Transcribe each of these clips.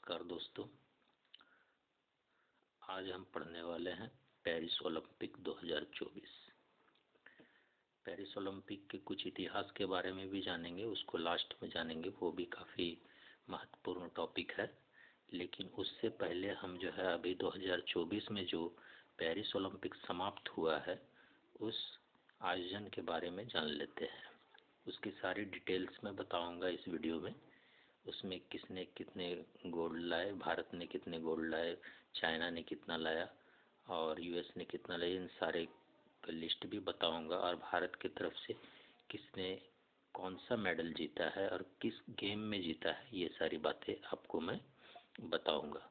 नमस्कार दोस्तों। आज हम पढ़ने वाले हैं पेरिस ओलंपिक 2024। पेरिस ओलंपिक के कुछ इतिहास के बारे में भी जानेंगे, उसको लास्ट में जानेंगे, वो भी काफ़ी महत्वपूर्ण टॉपिक है। लेकिन उससे पहले हम जो है अभी 2024 में जो पेरिस ओलंपिक समाप्त हुआ है उस आयोजन के बारे में जान लेते हैं। उसकी सारी डिटेल्स मैं बताऊंगा इस वीडियो में। उसमें किसने कितने गोल्ड लाए, भारत ने कितने गोल्ड लाए, चाइना ने कितना लाया और यूएस ने कितना लाया, इन सारे का लिस्ट भी बताऊंगा। और भारत की तरफ से किसने कौन सा मेडल जीता है और किस गेम में जीता है, ये सारी बातें आपको मैं बताऊंगा।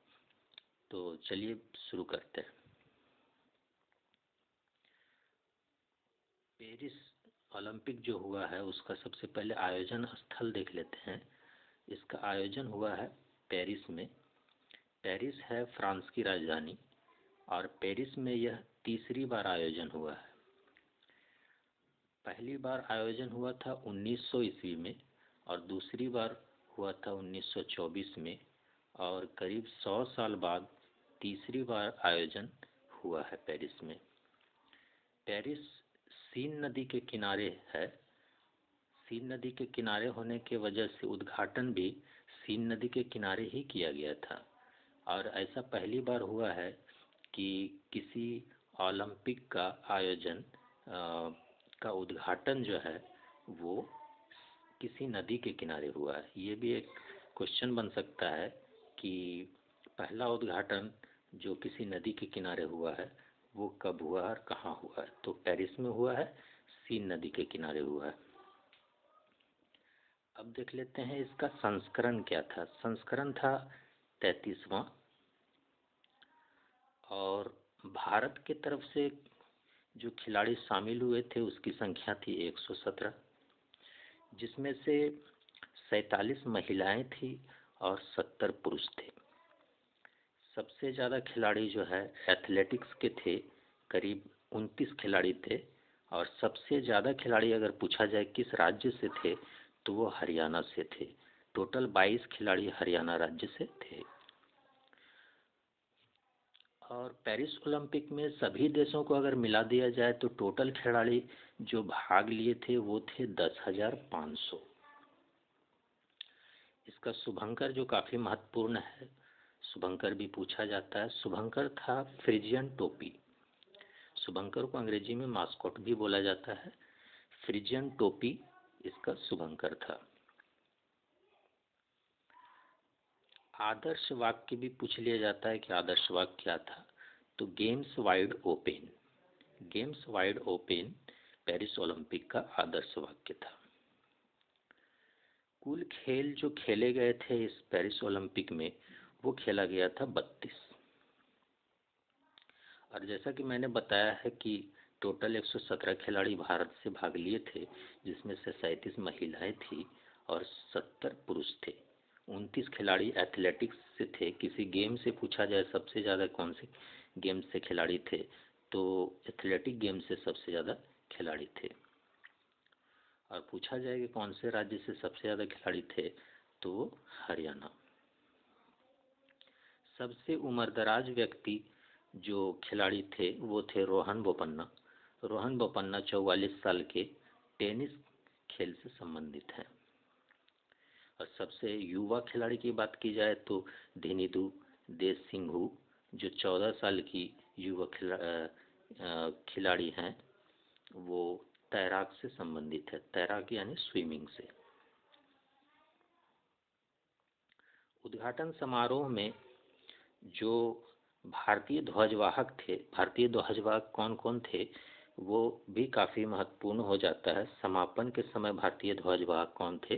तो चलिए शुरू करते हैं। पेरिस ओलंपिक जो हुआ है उसका सबसे पहले आयोजन स्थल देख लेते हैं। इसका आयोजन हुआ है पेरिस में। पेरिस है फ्रांस की राजधानी और पेरिस में यह तीसरी बार आयोजन हुआ है। पहली बार आयोजन हुआ था 1900 ईस्वी में और दूसरी बार हुआ था 1924 में और करीब 100 साल बाद तीसरी बार आयोजन हुआ है पेरिस में। पेरिस सीन नदी के किनारे है। सीन नदी के किनारे होने के वजह से उद्घाटन भी सीन नदी के किनारे ही किया गया था। और ऐसा पहली बार हुआ है कि किसी ओलंपिक का आयोजन का उद्घाटन जो है वो किसी नदी के किनारे हुआ है। ये भी एक क्वेश्चन बन सकता है कि पहला उद्घाटन जो किसी नदी के किनारे हुआ है वो कब हुआ और कहाँ हुआ है। तो पेरिस में हुआ है, सीन नदी के किनारे हुआ है। अब देख लेते हैं इसका संस्करण क्या था। संस्करण था 33वां और भारत की तरफ से जो खिलाड़ी शामिल हुए थे उसकी संख्या थी 117, जिसमें से 47 महिलाएं थी और 70 पुरुष थे। सबसे ज़्यादा खिलाड़ी जो है एथलेटिक्स के थे, करीब 29 खिलाड़ी थे। और सबसे ज़्यादा खिलाड़ी अगर पूछा जाए किस राज्य से थे तो वो हरियाणा से थे। टोटल 22 खिलाड़ी हरियाणा राज्य से थे। और पेरिस ओलंपिक में सभी देशों को अगर मिला दिया जाए तो टोटल खिलाड़ी जो भाग लिए थे वो थे 10,500। इसका शुभंकर जो काफ़ी महत्वपूर्ण है, शुभंकर भी पूछा जाता है। शुभंकर था फ्रिजियन टोपी। शुभंकर को अंग्रेजी में मास्कॉट भी बोला जाता है। फ्रिजियन टोपी इसका शुभंकर था। आदर्श वाक्य भी पूछ लिया जाता है कि आदर्श वाक्य क्या था। तो games wide open, games wide open Paris Olympic का आदर्श वाक्य था। कुल खेल जो खेले गए थे इस पेरिस ओलंपिक में वो खेला गया था 32। और जैसा कि मैंने बताया है कि टोटल 117 खिलाड़ी भारत से भाग लिए थे, जिसमें से 37 महिलाएं थी और 70 पुरुष थे। 29 खिलाड़ी एथलेटिक्स से थे। किसी गेम से पूछा जाए सबसे ज़्यादा कौन से गेम से खिलाड़ी थे तो एथलेटिक गेम से सबसे ज़्यादा खिलाड़ी थे। और पूछा जाए कि कौन से राज्य से सबसे ज़्यादा खिलाड़ी थे तो हरियाणा। सबसे उम्रदराज व्यक्ति जो खिलाड़ी थे वो थे रोहन बोपन्ना। रोहन बोपन्ना 44 साल के टेनिस खेल से संबंधित हैं। और सबसे युवा खिलाड़ी की बात की जाए तो धिनिधु देशसिंघु जो 14 साल की युवा खिलाड़ी हैं, वो तैराक से संबंधित है। तैराक यानी स्विमिंग से। उद्घाटन समारोह में जो भारतीय ध्वजवाहक थे, भारतीय ध्वजवाहक कौन कौन थे वो भी काफ़ी महत्वपूर्ण हो जाता है। समापन के समय भारतीय ध्वजवाहक कौन थे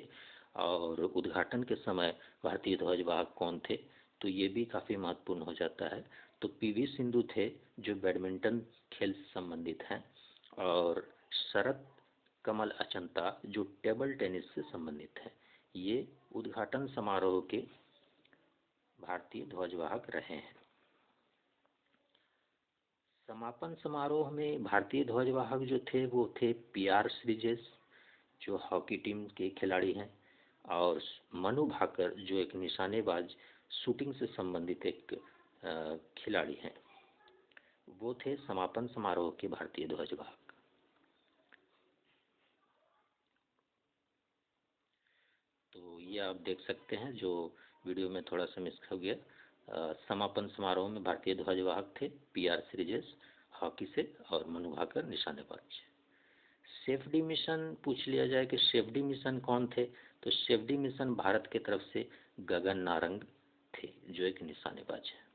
और उद्घाटन के समय भारतीय ध्वजवाहक कौन थे, तो ये भी काफ़ी महत्वपूर्ण हो जाता है। तो पीवी सिंधु थे जो बैडमिंटन खेल से संबंधित हैं और शरत कमल अचंता जो टेबल टेनिस से संबंधित हैं। ये उद्घाटन समारोह के भारतीय ध्वजवाहक रहे हैं। समापन समारोह में भारतीय ध्वजवाहक जो थे वो थे पीआर श्रीजेश जो हॉकी टीम के खिलाड़ी हैं और मनु भाकर जो एक निशानेबाज शूटिंग से संबंधित एक खिलाड़ी हैं। वो थे समापन समारोह के भारतीय ध्वजवाहक। तो ये आप देख सकते हैं, जो वीडियो में थोड़ा सा मिस हो गया। समापन समारोह में भारतीय ध्वजवाहक थे PR श्रीजेश हॉकी से, और मनु भाकर निशानेबाज। सेफडी मिशन पूछ लिया जाए कि सेफडी मिशन कौन थे, तो सेफडी मिशन भारत की तरफ से गगन नारंग थे, जो एक निशानेबाज है।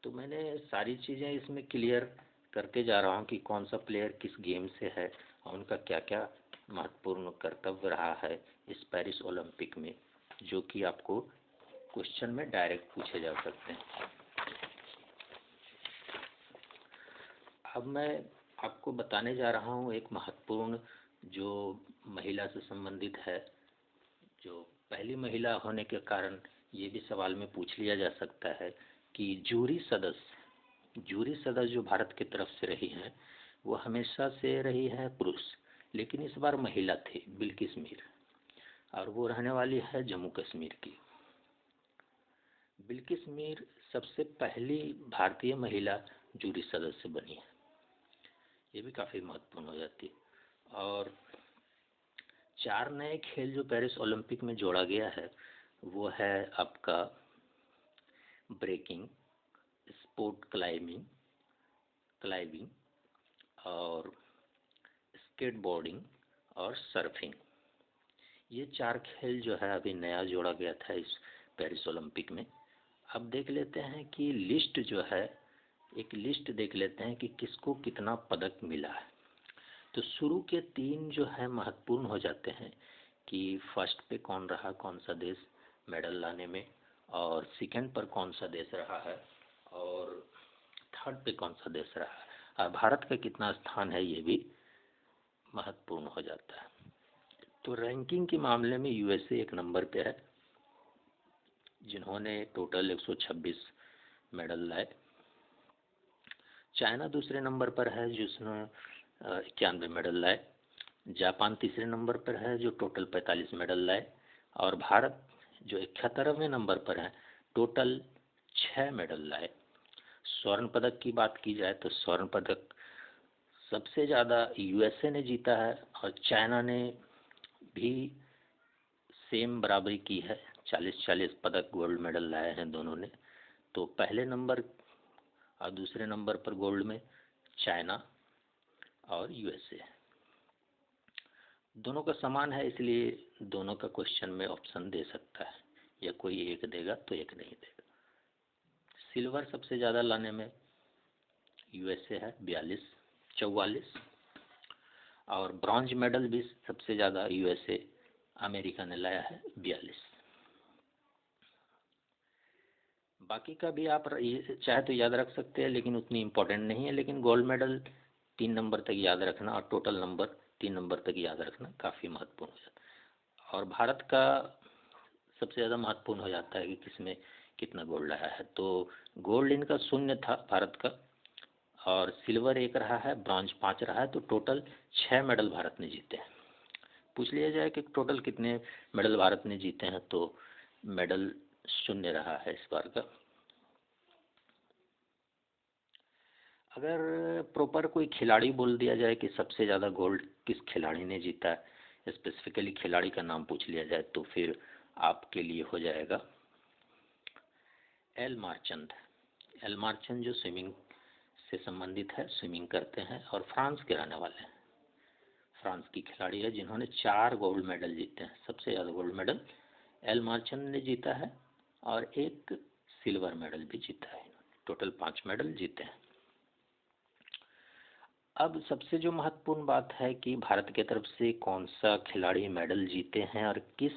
तो मैंने सारी चीज़ें इसमें क्लियर करते जा रहा हूँ कि कौन सा प्लेयर किस गेम से है और उनका क्या क्या महत्वपूर्ण कर्तव्य रहा है इस पेरिस ओलंपिक में, जो कि आपको क्वेश्चन में डायरेक्ट पूछे जा सकते हैं। अब मैं आपको बताने जा रहा हूँ एक महत्वपूर्ण जो महिला से संबंधित है, जो पहली महिला होने के कारण ये भी सवाल में पूछ लिया जा सकता है कि जूरी सदस्य जो भारत की तरफ से रही हैं वो हमेशा से रही है पुरुष, लेकिन इस बार महिला थी बिल्किस मीर, और वो रहने वाली है जम्मू कश्मीर की। बिल्किस मीर सबसे पहली भारतीय महिला जूरी सदस्य बनी है, ये भी काफ़ी महत्वपूर्ण हो जाती है। और 4 नए खेल जो पेरिस ओलंपिक में जोड़ा गया है वो है आपका ब्रेकिंग, स्पोर्ट क्लाइंबिंग और स्केटबोर्डिंग और सर्फिंग। ये 4 खेल जो है अभी नया जोड़ा गया था इस पेरिस ओलंपिक में। अब देख लेते हैं कि लिस्ट जो है, एक लिस्ट देख लेते हैं कि किसको कितना पदक मिला है। तो शुरू के 3 जो है महत्वपूर्ण हो जाते हैं कि फर्स्ट पे कौन रहा, कौन सा देश मेडल लाने में, और सेकंड पर कौन सा देश रहा है, और थर्ड पे कौन सा देश रहा है, और भारत का कितना स्थान है, ये भी महत्वपूर्ण हो जाता है। तो रैंकिंग के मामले में USA 1 नंबर पे है, जिन्होंने टोटल 126 मेडल लाए। चाइना दूसरे नंबर पर है, जिसने 91 मेडल लाए। जापान तीसरे नंबर पर है, जो टोटल 45 मेडल लाए। और भारत जो 71वें नंबर पर है, टोटल 6 मेडल लाए। स्वर्ण पदक की बात की जाए तो स्वर्ण पदक सबसे ज़्यादा USA ने जीता है, और चाइना ने भी सेम बराबरी की है, 40-40 पदक गोल्ड मेडल लाए हैं दोनों ने। तो पहले नंबर और दूसरे नंबर पर गोल्ड में चाइना और USA। दोनों का समान है, इसलिए दोनों का क्वेश्चन में ऑप्शन दे सकता है, या कोई एक देगा तो एक नहीं देगा। सिल्वर सबसे ज़्यादा लाने में USA है 44, और ब्रॉन्ज मेडल भी सबसे ज़्यादा USA अमेरिका ने लाया है 42। बाकी का भी आप चाहे तो याद रख सकते हैं, लेकिन उतनी इम्पोर्टेंट नहीं है। लेकिन गोल्ड मेडल 3 नंबर तक याद रखना और टोटल नंबर 3 नंबर तक याद रखना काफ़ी महत्वपूर्ण हो जाता है। और भारत का सबसे ज़्यादा महत्वपूर्ण हो जाता है कि किसमें कितना गोल्ड लाया है। तो गोल्ड इनका 0 था भारत का, और सिल्वर 1 रहा है, ब्रॉन्ज 5 रहा है। तो टोटल 6 मेडल भारत ने जीते हैं। पूछ लिया जाए कि टोटल कितने मेडल भारत ने जीते हैं, तो मेडल 0 रहा है इस बार का। अगर प्रॉपर कोई खिलाड़ी बोल दिया जाए कि सबसे ज़्यादा गोल्ड किस खिलाड़ी ने जीता है, स्पेसिफिकली खिलाड़ी का नाम पूछ लिया जाए, तो फिर आपके लिए हो जाएगा एल मार्चंट। एल मार्चंट जो स्विमिंग से संबंधित है, स्विमिंग करते हैं और फ्रांस के रहने वाले हैं। फ्रांस की खिलाड़ी है जिन्होंने 4 गोल्ड मेडल जीते हैं। सबसे ज़्यादा गोल्ड मेडल एल मार्चंट ने जीता है, और 1 सिल्वर मेडल भी जीता है। टोटल 5 मेडल जीते हैं। अब सबसे जो महत्वपूर्ण बात है कि भारत की तरफ से कौन सा खिलाड़ी मेडल जीते हैं और किस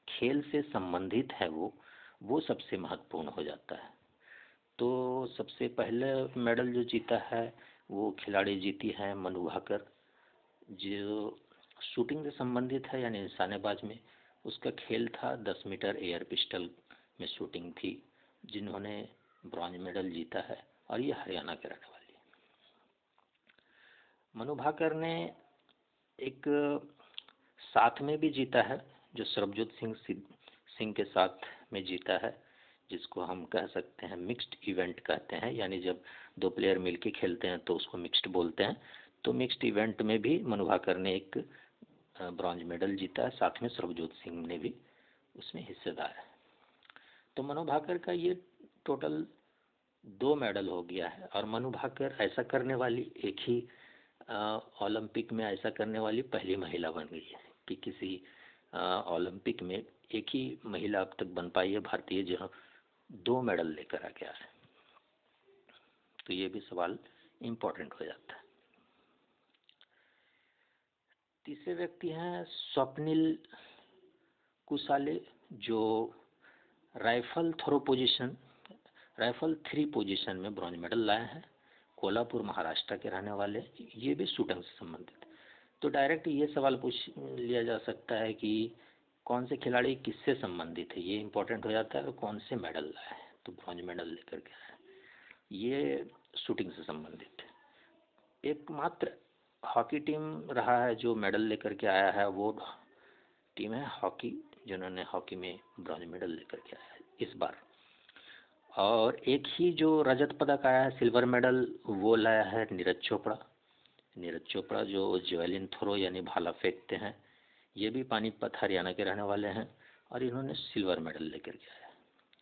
खेल से संबंधित है वो सबसे महत्वपूर्ण हो जाता है। तो सबसे पहले मेडल जो जीता है वो खिलाड़ी जीती है मनु भाकर, जो शूटिंग से संबंधित है, यानी निशानेबाज में। उसका खेल था 10 मीटर एयर पिस्टल में शूटिंग थी, जिन्होंने ब्रॉन्ज मेडल जीता है, और ये हरियाणा के रहने वाली। मनु भाकर ने एक साथ में भी जीता है, जो सरबजोत सिंह के साथ में जीता है, जिसको हम कह सकते हैं मिक्स्ड इवेंट कहते हैं, यानी जब दो प्लेयर मिलके खेलते हैं तो उसको मिक्स्ड बोलते हैं। तो मिक्स्ड इवेंट में भी मनु भाकर ने एक ब्रॉन्ज मेडल जीता है, साथ में सर्वजोत सिंह ने भी उसमें हिस्सेदार है। तो मनु भाकर का ये टोटल 2 मेडल हो गया है, और मनु भाकर ऐसा करने वाली एक ही ओलंपिक में ऐसा करने वाली पहली महिला बन गई है कि किसी ओलंपिक में एक ही महिला अब तक बन पाई है भारतीय जो 2 मेडल लेकर आ गया है। तो ये भी सवाल इम्पोर्टेंट हो जाता है। तीसरे व्यक्ति हैं स्वप्निल कुसाले, जो राइफल 3 पोजीशन में ब्रॉन्ज मेडल लाए हैं। कोल्हापुर महाराष्ट्र के रहने वाले, ये भी शूटिंग से संबंधित। तो डायरेक्ट ये सवाल पूछ लिया जा सकता है कि कौन से खिलाड़ी किससे संबंधित है, ये इम्पोर्टेंट हो जाता है। और कौन से मेडल लाए हैं, तो ब्रॉन्ज मेडल लेकर के आए, ये शूटिंग से संबंधित है। एकमात्र हॉकी टीम रहा है जो मेडल लेकर के आया है, वो टीम है हॉकी, जिन्होंने हॉकी में ब्रॉन्ज मेडल लेकर के आया है इस बार। और एक ही जो रजत पदक आया है, सिल्वर मेडल, वो लाया है नीरज चोपड़ा। नीरज चोपड़ा जो जेवलिन थ्रो यानी भाला फेंकते हैं, ये भी पानीपत हरियाणा के रहने वाले हैं, और इन्होंने सिल्वर मेडल लेकर के आया है।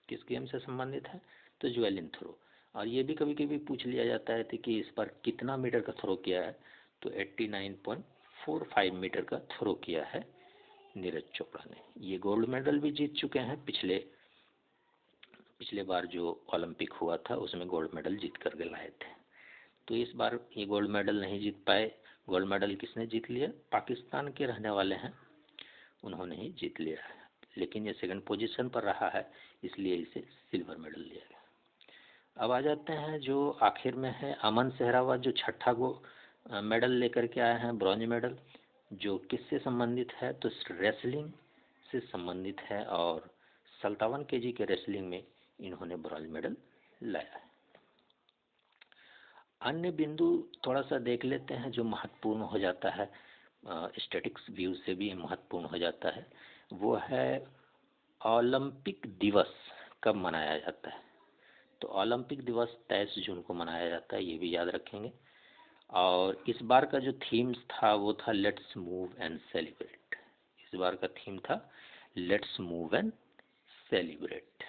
किस गेम से संबंधित है, तो जेवलिन थ्रो। और ये भी कभी कभी पूछ लिया जाता है कि इस बार कितना मीटर का थ्रो किया है, तो 89.45 मीटर का थ्रो किया है नीरज चोपड़ा ने। ये गोल्ड मेडल भी जीत चुके हैं, पिछले बार जो ओलंपिक हुआ था उसमें गोल्ड मेडल जीत कर के लाए थे। तो इस बार ये गोल्ड मेडल नहीं जीत पाए। गोल्ड मेडल किसने जीत लिया, पाकिस्तान के रहने वाले हैं, उन्होंने ही जीत लिया है। लेकिन ये सेकंड पोजीशन पर रहा है, इसलिए इसे सिल्वर मेडल लिया गया। अब आ जाते हैं जो आखिर में है अमन सहरावत, जो छठा मेडल लेकर के आए हैं, ब्रॉन्ज मेडल, जो किससे संबंधित है, तो रेसलिंग से संबंधित है। और 57 केजी के रेसलिंग में इन्होंने ब्रॉन्ज मेडल लाया है। अन्य बिंदु थोड़ा सा देख लेते हैं जो महत्वपूर्ण हो जाता है, स्टैटिक्स व्यू से भी महत्वपूर्ण हो जाता है। वो है ओलंपिक दिवस कब मनाया जाता है। तो ओलंपिक दिवस 23 जून को मनाया जाता है, ये भी याद रखेंगे। और इस बार का जो थीम था वो था लेट्स मूव एंड सेलिब्रेट। इस बार का थीम था लेट्स मूव एंड सेलिब्रेट।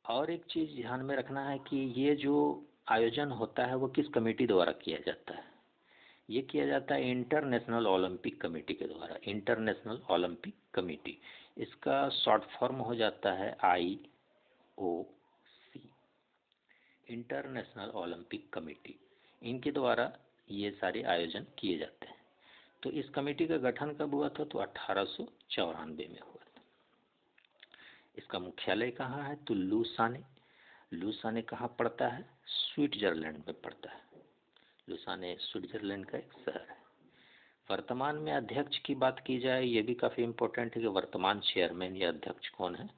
और एक चीज़ ध्यान में रखना है कि ये जो आयोजन होता है वो किस कमेटी द्वारा किया जाता है। ये किया जाता है इंटरनेशनल ओलंपिक कमेटी के द्वारा, इंटरनेशनल ओलंपिक कमेटी। इसका शॉर्ट फॉर्म हो जाता है IOC, इंटरनेशनल ओलंपिक कमेटी। इनके द्वारा ये सारे आयोजन किए जाते हैं। तो इस कमेटी का गठन कब हुआ था, तो 1894 में हुआ था। इसका मुख्यालय कहाँ है, तो लुसाने। लुसाने कहाँ पड़ता है, स्विट्जरलैंड में पड़ता है। लुसाने स्विट्जरलैंड का एक शहर है। वर्तमान में अध्यक्ष की बात की जाए, ये भी काफ़ी इम्पोर्टेंट है कि वर्तमान चेयरमैन या अध्यक्ष कौन है,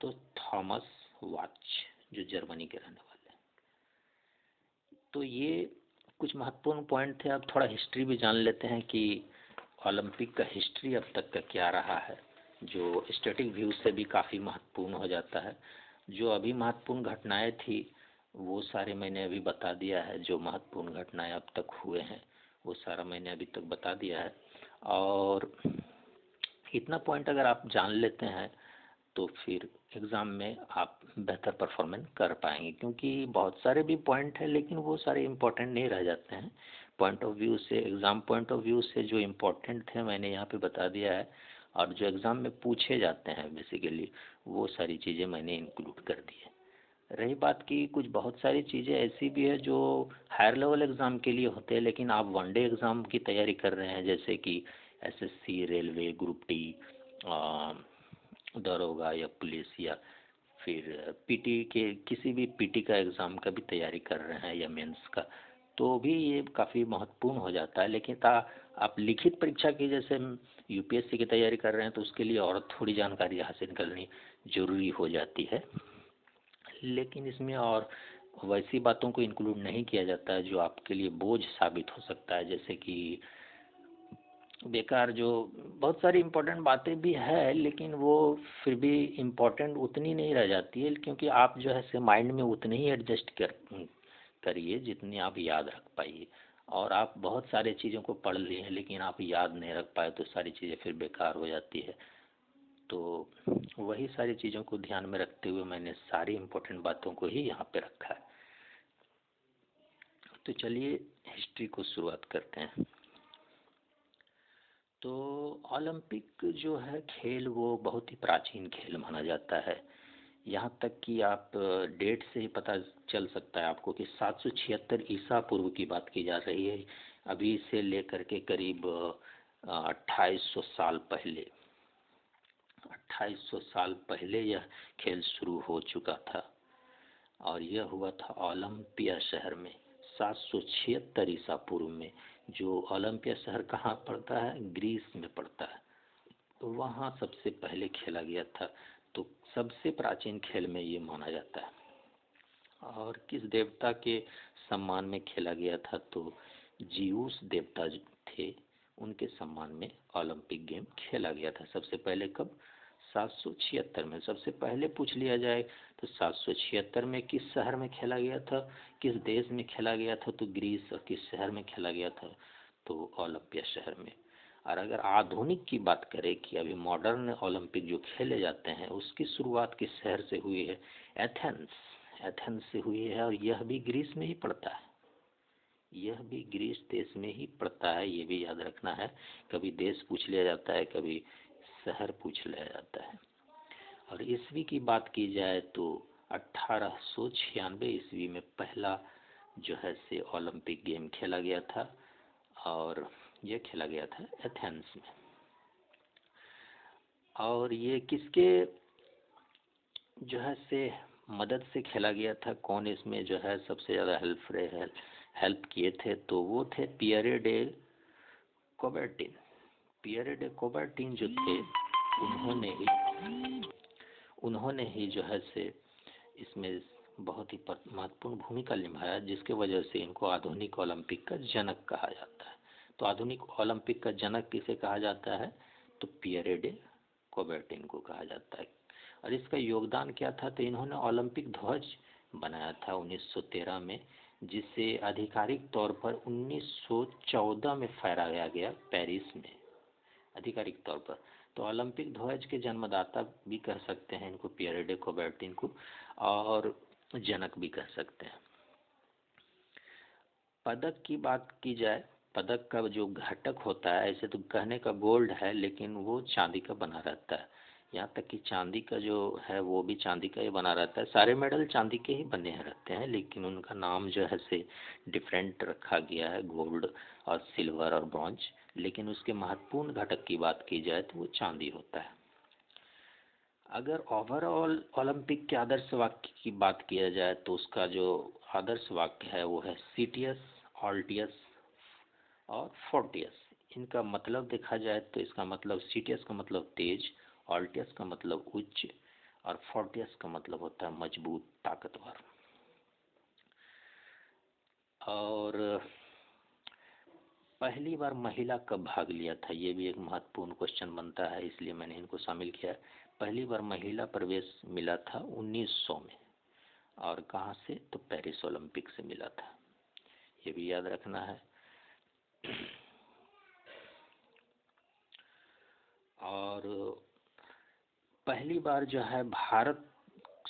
तो थॉमस वाच, जो जर्मनी के रहने वाले हैं। तो ये कुछ महत्वपूर्ण पॉइंट थे। अब थोड़ा हिस्ट्री भी जान लेते हैं कि ओलंपिक का हिस्ट्री अब तक का क्या रहा है, जो स्टैटिक व्यू से भी काफ़ी महत्वपूर्ण हो जाता है। जो अभी महत्वपूर्ण घटनाएं थी वो सारे मैंने अभी बता दिया है। जो महत्वपूर्ण घटनाएं अब तक हुए हैं वो सारा मैंने अभी तक बता दिया है। और इतना पॉइंट अगर आप जान लेते हैं तो फिर एग्ज़ाम में आप बेहतर परफॉर्मेंस कर पाएंगे, क्योंकि बहुत सारे भी पॉइंट हैं लेकिन वो सारे इम्पोर्टेंट नहीं रह जाते हैं। पॉइंट ऑफ व्यू से, एग्ज़ाम पॉइंट ऑफ व्यू से जो इम्पोर्टेंट थे मैंने यहाँ पे बता दिया है, और जो एग्ज़ाम में पूछे जाते हैं बेसिकली वो सारी चीज़ें मैंने इंक्लूड कर दी है। रही बात की कुछ बहुत सारी चीज़ें ऐसी भी है जो हायर लेवल एग्ज़ाम के लिए होते हैं, लेकिन आप वनडे एग्ज़ाम की तैयारी कर रहे हैं, जैसे कि SSC, रेलवे, ग्रुप डी, दरोगा या पुलिस, या फिर PT के किसी भी PT का एग्ज़ाम का भी तैयारी कर रहे हैं या मेंस का, तो भी ये काफ़ी महत्वपूर्ण हो जाता है। लेकिन आप लिखित परीक्षा की जैसे UPSC की तैयारी कर रहे हैं तो उसके लिए और थोड़ी जानकारी हासिल करनी ज़रूरी हो जाती है। लेकिन इसमें और वैसी बातों को इंक्लूड नहीं किया जाता है जो आपके लिए बोझ साबित हो सकता है, जैसे कि बेकार जो बहुत सारी इम्पोर्टेंट बातें भी है, लेकिन वो फिर भी इम्पोर्टेंट उतनी नहीं रह जाती है, क्योंकि आप जो है से माइंड में उतनी ही एडजस्ट करिए जितनी आप याद रख पाइए। और आप बहुत सारी चीज़ों को पढ़ लिए हैं लेकिन आप याद नहीं रख पाए तो सारी चीज़ें फिर बेकार हो जाती है। तो वही सारी चीज़ों को ध्यान में रखते हुए मैंने सारी इम्पोर्टेंट बातों को ही यहाँ पे रखा है। तो चलिए हिस्ट्री को शुरुआत करते हैं। तो ओलंपिक जो है खेल वो बहुत ही प्राचीन खेल माना जाता है। यहाँ तक कि आप डेट से ही पता चल सकता है आपको कि 776 ईसा पूर्व की बात की जा रही है। अभी से लेकर के करीब 2800 साल पहले, 2800 साल पहले यह खेल शुरू हो चुका था। और यह हुआ था ओलंपिया शहर में 776 ईसा पूर्व में। जो ओलंपिया शहर कहाँ पड़ता है? ग्रीस में पड़ता है। तो वहाँ सबसे पहले खेला गया था। तो सबसे प्राचीन खेल में ये माना जाता है। और किस देवता के सम्मान में खेला गया था? तो जीउस देवता जो थे उनके सम्मान में ओलंपिक गेम खेला गया था सबसे पहले। कब? 776 में। सबसे पहले पूछ लिया जाए तो 776 में किस शहर में खेला गया था, किस देश में खेला गया था? तो ग्रीस। और किस शहर में खेला गया था? तो ओलंपिया शहर में। और अगर आधुनिक की बात करें कि अभी मॉडर्न ओलंपिक जो खेले जाते हैं उसकी शुरुआत किस शहर से हुई है? एथेंस। एथेंस से हुई है और यह भी ग्रीस में ही पड़ता है। यह भी ग्रीस देश में ही पड़ता है, ये भी याद रखना है। कभी देश पूछ लिया जाता है, कभी शहर पूछ लिया जाता है। और ईस्वी की बात की जाए तो 1896 ईस्वी में पहला जो है से ओलंपिक गेम खेला गया था। और यह खेला गया था एथेंस में। और ये किसके जो है से मदद से खेला गया था? कौन इसमें जो है सबसे ज़्यादा हेल्प किए थे? तो वो थे Pierre day Coubertin. Pierre day Coubertin जो थे उन्होंने ही जो है से इसमें बहुत ही महत्वपूर्ण भूमिका निभाया, जिसके वजह से इनको आधुनिक ओलंपिक का जनक कहा जाता है। तो आधुनिक ओलंपिक का जनक किसे कहा जाता है? तो पियरे डे कोबर्टिन को कहा जाता है। और इसका योगदान क्या था? तो इन्होंने ओलंपिक ध्वज बनाया था 1913 में, जिसे आधिकारिक तौर पर 1914 में फहराया गया पेरिस में, आधिकारिक तौर पर। तो ओलंपिक ध्वज के जन्मदाता भी कह सकते हैं इनको, पियरे डे कोबर्टिन को, और जनक भी कह सकते हैं। पदक की बात की जाए, पदक का जो घटक होता है, ऐसे तो कहने का गोल्ड है लेकिन वो चांदी का बना रहता है। यहाँ तक कि चांदी का जो है वो भी चांदी का ही बना रहता है। सारे मेडल चांदी के ही बने रहते हैं, लेकिन उनका नाम जो है से डिफरेंट रखा गया है, गोल्ड और सिल्वर और ब्रॉन्ज। लेकिन उसके महत्वपूर्ण घटक की बात की जाए तो वो चांदी होता है। अगर ओवरऑल ओलंपिक के आदर्श वाक्य की बात किया जाए तो उसका जो आदर्श वाक्य है वो है सीटियस, ऑल्टियस और फोर्टियस। इनका मतलब देखा जाए तो इसका मतलब सीटियस का मतलब तेज, ऑल्टियस का मतलब उच्च, और फोर्टियस का मतलब होता है मजबूत, ताकतवर। और पहली बार महिला कब भाग लिया था? ये भी एक महत्वपूर्ण क्वेश्चन बनता है, इसलिए मैंने इनको शामिल किया। पहली बार महिला प्रवेश मिला था 1900 में। और कहाँ से? तो पेरिस ओलंपिक से मिला था, ये भी याद रखना है। और पहली बार जो है भारत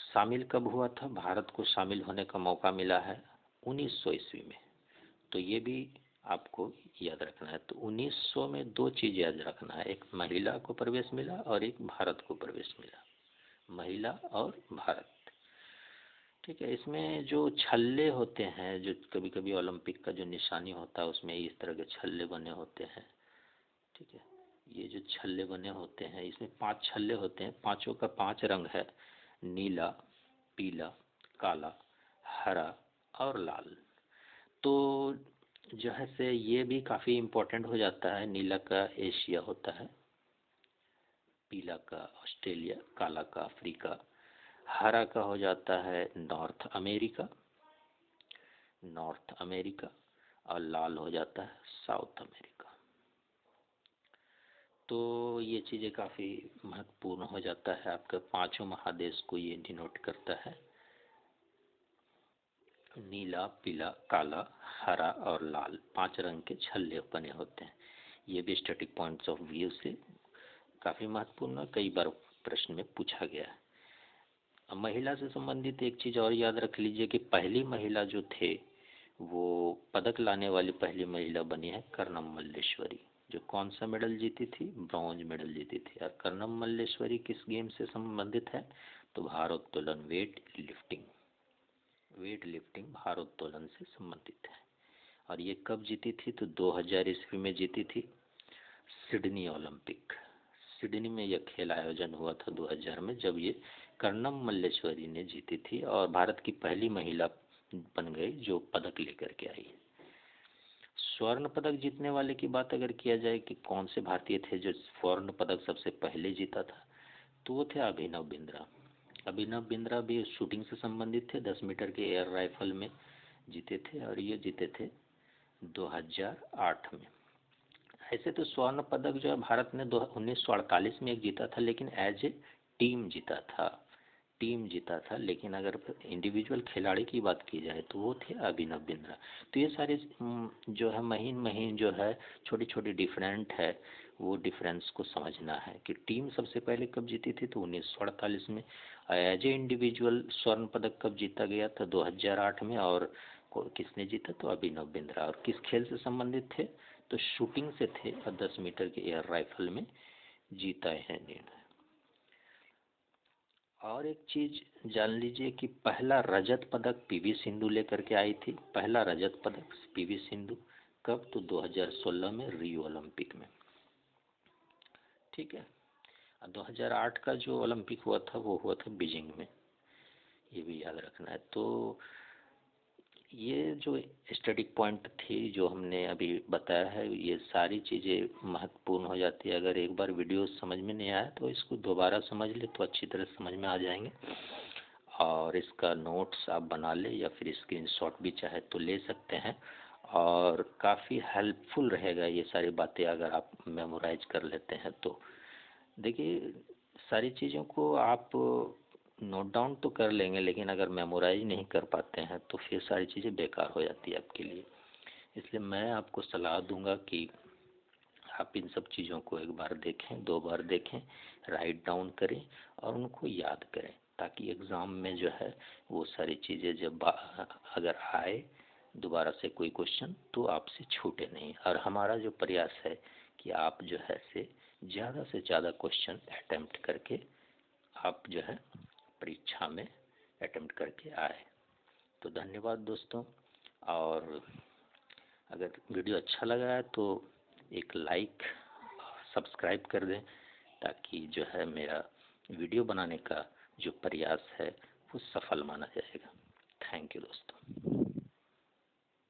शामिल कब हुआ था? भारत को शामिल होने का मौका मिला है 1900 ईस्वी में। तो ये भी आपको याद रखना है। तो 1900 में दो चीज़ याद रखना है, एक महिला को प्रवेश मिला और एक भारत को प्रवेश मिला। महिला और भारत, ठीक है। इसमें जो छल्ले होते हैं, जो कभी कभी ओलंपिक का जो निशानी होता है उसमें इस तरह के छल्ले बने होते हैं, ठीक है। ये जो छल्ले बने होते हैं इसमें 5 छल्ले होते हैं, पांचों का 5 रंग है, नीला, पीला, काला, हरा और लाल। तो जो है से ये भी काफ़ी इम्पोर्टेंट हो जाता है। नीला का एशिया होता है, पीला का ऑस्ट्रेलिया, काला का अफ्रीका, हरा का हो जाता है नॉर्थ अमेरिका, और लाल हो जाता है साउथ अमेरिका। तो ये चीज़ें काफ़ी महत्वपूर्ण हो जाता है, आपके पांचों महादेश को ये डिनोट करता है। नीला, पीला, काला, हरा और लाल 5 रंग के छल्ले बने होते हैं। ये भी स्टैटिक पॉइंट्स ऑफ व्यू से काफ़ी महत्वपूर्ण, कई बार प्रश्न में पूछा गया है। अब महिला से संबंधित एक चीज़ और याद रख लीजिए कि पहली महिला जो थे वो पदक लाने वाली पहली महिला बनी है कर्णम मल्लेश्वरी, जो कौन सा मेडल जीती थी, ब्रॉन्ज मेडल जीती थी। और कर्णम मल्लेश्वरी किस गेम से संबंधित है, तो भारोत्तोलन, वेट लिफ्टिंग भारोत्तोलन से संबंधित है। और ये कब जीती थी, तो 2000 ईस्वी में जीती थी, सिडनी ओलंपिक। सिडनी में यह खेल आयोजन हुआ था 2000 में, जब ये कर्णम मल्लेश्वरी ने जीती थी और भारत की पहली महिला बन गई जो पदक लेकर के आई। स्वर्ण पदक जीतने वाले की बात अगर किया जाए कि कौन से भारतीय थे जो स्वर्ण पदक सबसे पहले जीता था, तो वो थे अभिनव बिंद्रा। अभिनव बिंद्रा भी शूटिंग से संबंधित थे, 10 मीटर के एयर राइफल में जीते थे और ये जीते थे 2008 में। ऐसे तो स्वर्ण पदक जो है भारत ने 1948 में एक जीता था, लेकिन एज ए टीम जीता था, लेकिन अगर इंडिविजुअल खिलाड़ी की बात की जाए तो वो थे अभिनव बिंद्रा। तो ये सारे जो है महीन महीन जो है छोटी छोटी डिफरेंट है, वो डिफरेंस को समझना है कि टीम सबसे पहले कब जीती थी, तो 1948 में। एज ए इंडिविजुअल स्वर्ण पदक कब जीता गया था, 2008 में। और किसने जीता, तो अभिनव बिंद्रा। और किस खेल से संबंधित थे, तो शूटिंग से थे और 10 मीटर के एयर राइफल में जीता है। और एक चीज जान लीजिए कि पहला रजत पदक पीवी सिंधु लेकर के आई थी, पहला रजत पदक पीवी सिंधु। कब, तो 2016 में रियो ओलंपिक में। ठीक है। 2008 का जो ओलंपिक हुआ था वो हुआ था बीजिंग में, ये भी याद रखना है। तो ये जो स्टैटिक पॉइंट थी जो हमने अभी बताया है, ये सारी चीज़ें महत्वपूर्ण हो जाती है। अगर एक बार वीडियो समझ में नहीं आया तो इसको दोबारा समझ ले तो अच्छी तरह समझ में आ जाएंगे। और इसका नोट्स आप बना ले या फिर स्क्रीनशॉट भी चाहे तो ले सकते हैं, और काफ़ी हेल्पफुल रहेगा ये सारी बातें अगर आप मेमोराइज कर लेते हैं तो। देखिए, सारी चीज़ों को आप नोट डाउन तो कर लेंगे, लेकिन अगर मेमोराइज नहीं कर पाते हैं तो फिर सारी चीज़ें बेकार हो जाती है आपके लिए। इसलिए मैं आपको सलाह दूंगा कि आप इन सब चीज़ों को एक बार देखें, 2 बार देखें, राइट डाउन करें और उनको याद करें, ताकि एग्ज़ाम में जो है वो सारी चीज़ें जब अगर आए दोबारा से कोई क्वेश्चन तो आपसे छूटे नहीं। और हमारा जो प्रयास है कि आप जो है से ज़्यादा क्वेश्चन अटेम्प्ट करके आप जो है परीक्षा में अटेम्प्ट करके आए। तो धन्यवाद दोस्तों। और अगर वीडियो अच्छा लगा है तो एक लाइक, सब्सक्राइब कर दें, ताकि जो है मेरा वीडियो बनाने का जो प्रयास है वो सफल माना जाएगा। थैंक यू दोस्तों।